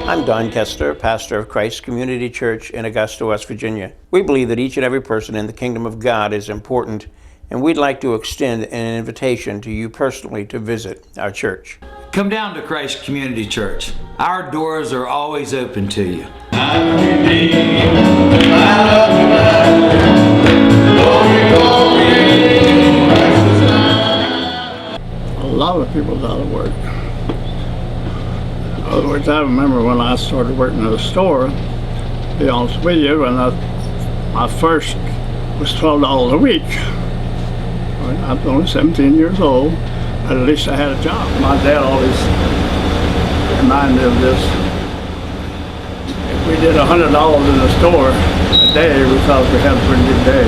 I'm Don Kessler, pastor of Christ Community Church in Augusta, West Virginia. We believe that each and every person in the kingdom of God is important, and we'd like to extend an invitation to you personally to visit our church. Come down to Christ Community Church. Our doors are always open to you. A lot of people's out of work. In other words, I remember when I started working at a store, to be honest with you, when my first was $12 a week. I was only 17 years old, but at least I had a job. My dad always reminded me of this. If we did $100 in the store a day, we thought we had a pretty good day.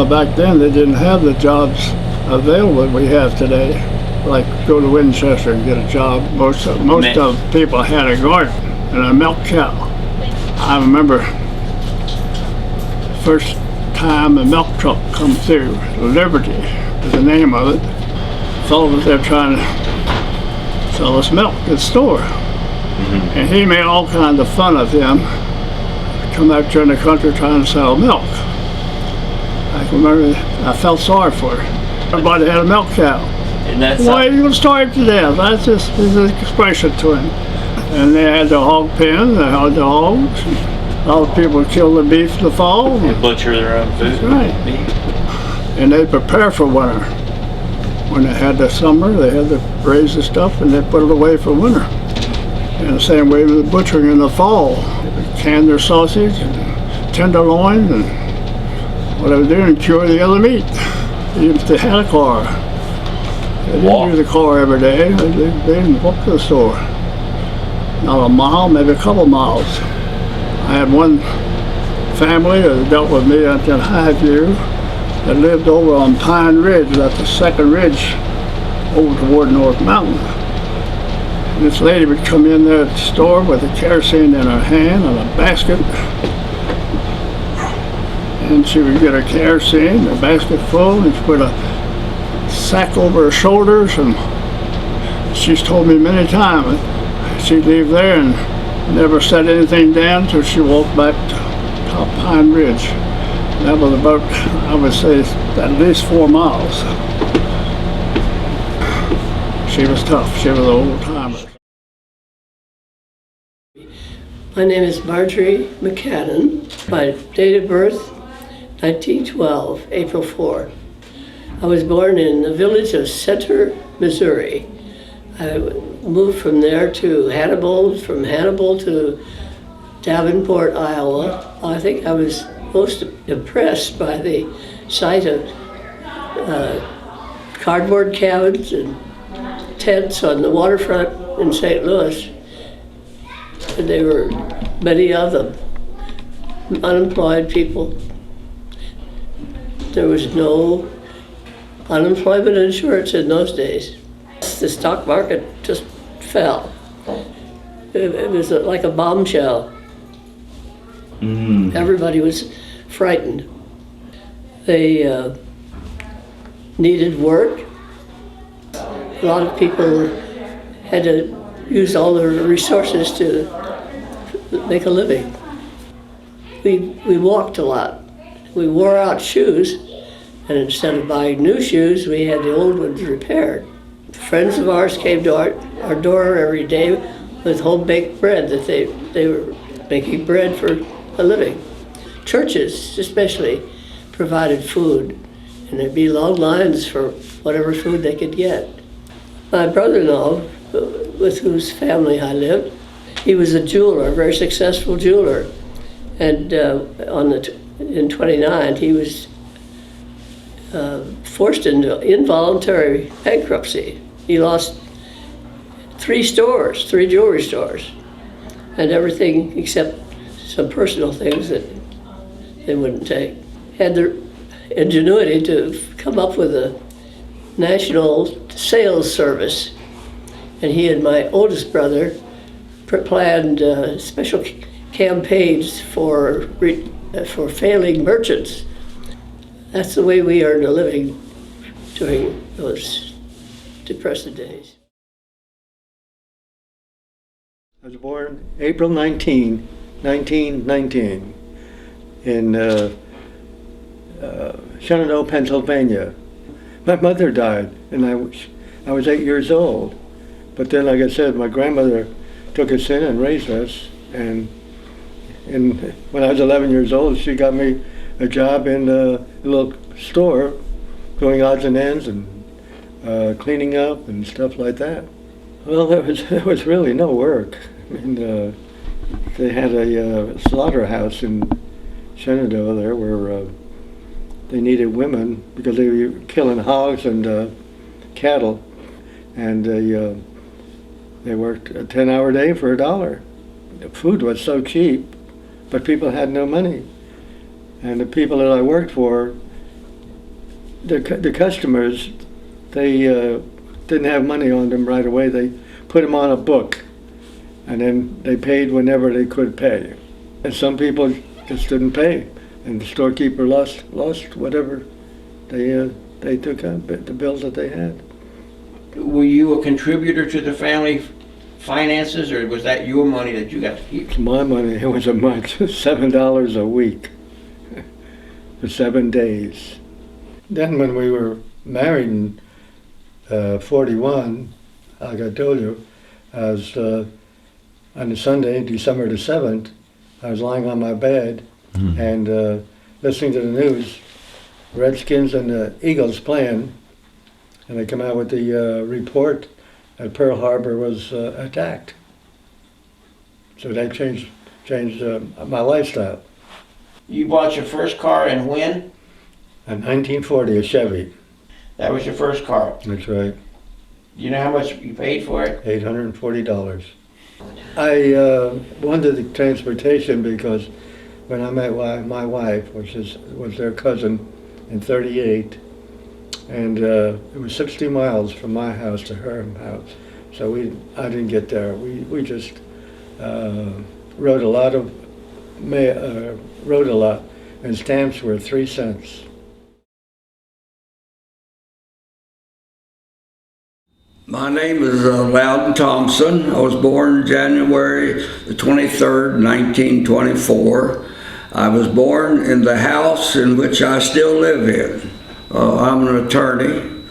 Back then, they didn't have the jobs available that we have today. Like go to Winchester and get a job. Most of people had a garden and a milk cow. I remember first time a milk truck come through. Liberty is the name of it. Fellow was there trying to sell us milk at the store. And he made all kinds of fun of him. Come out there in the country trying to sell milk. I can remember I felt sorry for her. Everybody had a milk cow. Why are you going to starve to death? That's just his expression to him. And they had the hog pen, they had the hogs. A lot of people killed the beef in the fall. They butcher their own food. That's right. And they prepare for winter. When they had the summer, they had to raise the stuff and they put it away for winter. And the same way with the butchering in the fall. They canned their sausage and tenderloin and whatever they did and cure the other meat. Even if they had a car. They didn't use the car every day. They didn't walk to the store. Not a mile, maybe a couple miles. I had one family that dealt with me up in Highview that lived over on Pine Ridge. That's the second ridge over toward North Mountain. And this lady would come in there at the store with a kerosene in her hand and a basket. And she would get her kerosene, a basket full, and she'd put a sack over her shoulders, and she's told me many times she'd leave there and never set anything down until she walked back to top Pine Ridge. And that was about, I would say, at least 4 miles. She was tough. She was an old timer. My name is Marjorie McCannon. My date of birth, 1912, April 4. I was born in the village of Center, Missouri. I moved from there to Hannibal, from Hannibal to Davenport, Iowa. I think I was most impressed by the sight of cardboard cabins and tents on the waterfront in St. Louis. And there were many of them, unemployed people. There was no unemployment insurance in those days. The stock market just fell. It was like a bombshell. Everybody was frightened. They needed work. A lot of people had to use all their resources to make a living. We walked a lot. We wore out shoes. And instead of buying new shoes, we had the old ones repaired. Friends of ours came to our door every day with home-baked bread that they were making bread for a living. Churches especially provided food, and there'd be long lines for whatever food they could get. My brother-in-law, with whose family I lived, he was a jeweler, a very successful jeweler. And in 29, he was forced into involuntary bankruptcy. He lost 3 jewelry stores, and everything except some personal things that they wouldn't take. Had the ingenuity to come up with a national sales service, and he and my oldest brother planned special campaigns for failing merchants. That's the way we earned a living during those depressed days. I was born April 19, 1919 in Shenandoah, Pennsylvania. My mother died and I was 8 years old. But then, like I said, my grandmother took us in and raised us. And when I was 11 years old, she got me a job in a little store doing odds and ends and cleaning up and stuff like that. Well, there was really no work. I mean, they had a slaughterhouse in Shenandoah there where they needed women because they were killing hogs and cattle, and they worked a 10-hour day for $1. The food was so cheap, but people had no money. And the people that I worked for, the customers, they didn't have money on them right away. They put them on a book, and then they paid whenever they could pay. And some people just didn't pay, and the storekeeper lost whatever they took on, the bills that they had. Were you a contributor to the family finances, or was that your money that you got to keep? It's my money. It was a month, $7 a week for 7 days. Then when we were married in 41, like I told you, I was on a Sunday, December the 7th, I was lying on my bed and listening to the news, Redskins and the Eagles playing, and they come out with the report that Pearl Harbor was attacked. So that changed my lifestyle. You bought your first car and when? In 1940, a Chevy. That was your first car. That's right. You know how much you paid for it? $840. I wanted the transportation because when I met my wife, which was their cousin in 38, and it was 60 miles from my house to her house, so I didn't get there. We just wrote a lot, and stamps were 3 cents. My name is Loudon Thompson. I was born January the 23rd, 1924. I was born in the house in which I still live in. I'm an attorney.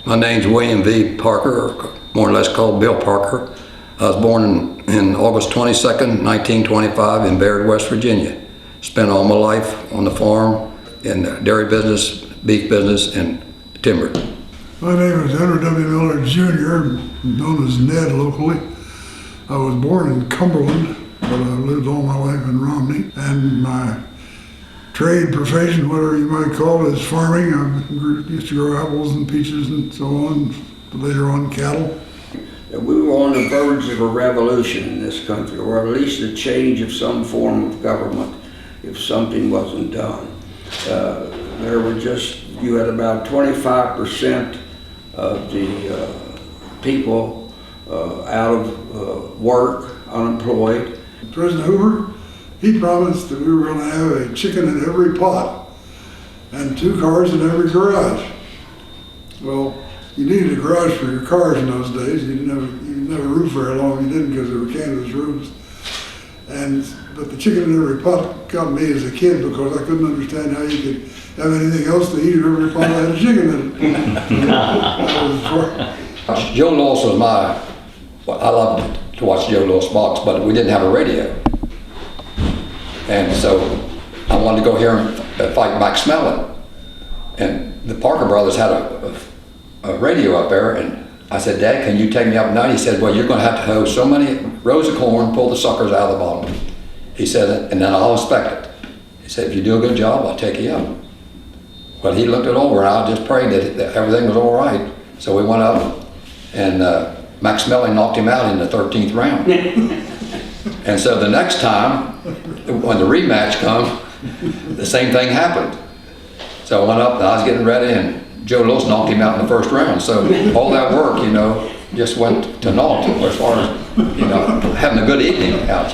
My name's William V. Parker, or more or less called Bill Parker. I was born in August 22nd, 1925 in Baird, West Virginia. Spent all my life on the farm in the dairy business, beef business, and timber. My name is Henry W. Miller Jr., known as Ned locally. I was born in Cumberland, but I lived all my life in Romney. And my trade, profession, whatever you might call it, is farming. I used to grow apples and peaches and so on, later on cattle. We were on the verge of a revolution in this country, or at least a change of some form of government if something wasn't done. You had about 25% of the people out of work, unemployed. President Hoover, he promised that we were going to have a chicken in every pot and 2 cars in every garage. Well, you needed a garage for your cars in those days. You didn't have a roof very long. You didn't because there were canvas roofs. But the chicken in every pot got me as a kid because I couldn't understand how you could have anything else to eat if every pot had a chicken in it. Joe Louis was I loved to watch Joe Louis box, but we didn't have a radio. And so I wanted to go hear him fight Max Mellon. And the Parker brothers had a radio up there, and I said, Dad, can you take me up night? He said, well, you're going to have to hoe so many rows of corn, pull the suckers out of the bottom. He said, and then I'll inspect it. He said, if you do a good job, I'll take you up. But he looked it over, and I just prayed that everything was all right. So we went up, and Max Mellon knocked him out in the 13th round. And so the next time, when the rematch come, the same thing happened. So I went up, and I was getting ready, and Joe Louis knocked him out in the first round. So all that work, just went to naught as far as, having a good evening out,